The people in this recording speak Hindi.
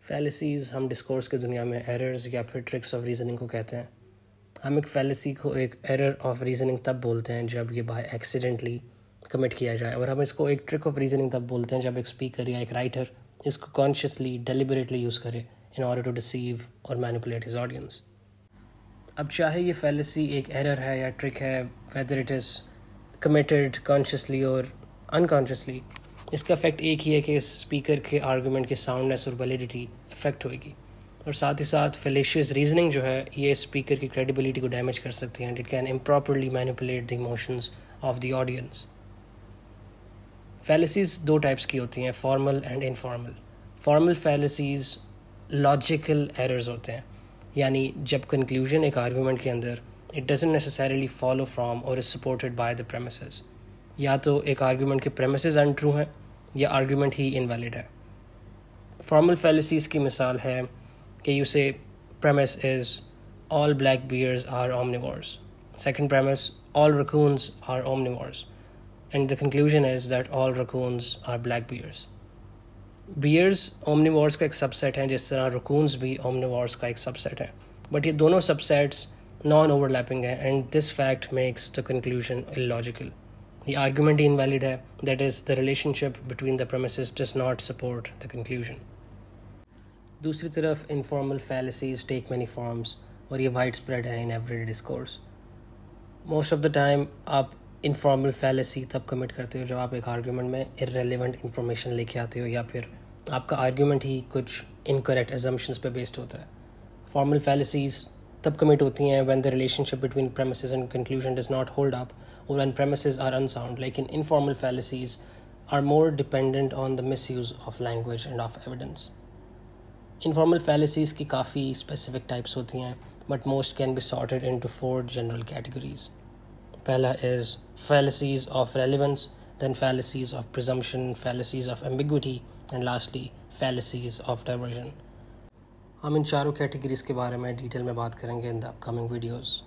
फैलेसीज़ हम डिस्कोर्स की दुनिया में एरर्स या फिर ट्रिक्स ऑफ रीजनिंग को कहते हैं। हम एक फैलेसी को एक एरर ऑफ रीजनिंग तब बोलते हैं जब ये बाय एक्सीडेंटली कमिट किया जाए, और हम इसको एक ट्रिक ऑफ रीजनिंग तब बोलते हैं जब एक स्पीकर या एक राइटर इसको कॉन्शियसली डेलिबरेटली यूज़ करे इन ऑर्डर टू डिसीव और मैनिपुलेट हिज ऑडियंस। अब चाहे ये फैलेसी एक एरर है या ट्रिक है, whether it is committed consciously और अनकॉन्शियसली, इसका इफेक्ट एक ही है कि इस स्पीकर के आर्गूमेंट की साउंडनेस और वैलिडिटी इफेक्ट होएगी, और साथ ही साथ फेलेशियस रीजनिंग जो है ये स्पीकर की क्रेडिबिलिटी को डैमेज कर सकती है and it can improperly manipulate the emotions of the audience. Fallacies दो टाइप्स की होती हैं, formal and informal. Formal fallacies logical errors होते हैं, यानी जब कंक्लूजन एक आर्गूमेंट के अंदर it doesn't necessarily follow from और is supported by the premises, या तो एक आर्गूमेंट के प्रेमिसेस अनट्रू हैं या आर्गूमेंट ही इनवैलिड है। फॉर्मल फैलेसीज़ की मिसाल है कि यू से premise is all black bears are omnivores. Second premise, all raccoons are omnivores. And the conclusion is that all raccoons are black bears. Bears omnivores का एक सबसेट है, जिस तरह raccoons भी omnivores का एक सबसेट है, बट ये दोनों सबसेट्स नॉन ओवरलैपिंग है and this fact makes the conclusion illogical. The argument invalid है, that is the relationship between the premises does not support the conclusion. दूसरी तरफ इनफॉर्मल फैलेसीज़ टेक मैनी फॉर्म्स और ये वाइड स्प्रेड है in everyday discourse. Most of the time आप इनफॉर्मल फैलेसी तब कमिट करते हो जब आप एक आर्ग्यूमेंट में इररेलेवेंट इंफॉर्मेशन लेके आते हो या फिर आपका आर्ग्यूमेंट ही कुछ इनकरेक्ट एजम्पशंस पे बेस्ड होता है। फॉर्मल फैलेसीज़ तब कमिट होती हैं when the relationship between premises and conclusion does not hold up और व्हेन प्रेमिसेस आर अनसाउंड। लेकिन informal fallacies are more dependent on the misuse of language and of evidence. Informal fallacies की काफ़ी स्पेसिफिक टाइप्स होती हैं, but most can be sorted into 4 general categories. पहला is fallacies of relevance, then fallacies of presumption, fallacies of ambiguity and lastly fallacies of diversion. हम इन चारों कैटेगरीज़ के बारे में डिटेल में बात करेंगे इन द अपकमिंग वीडियोज़।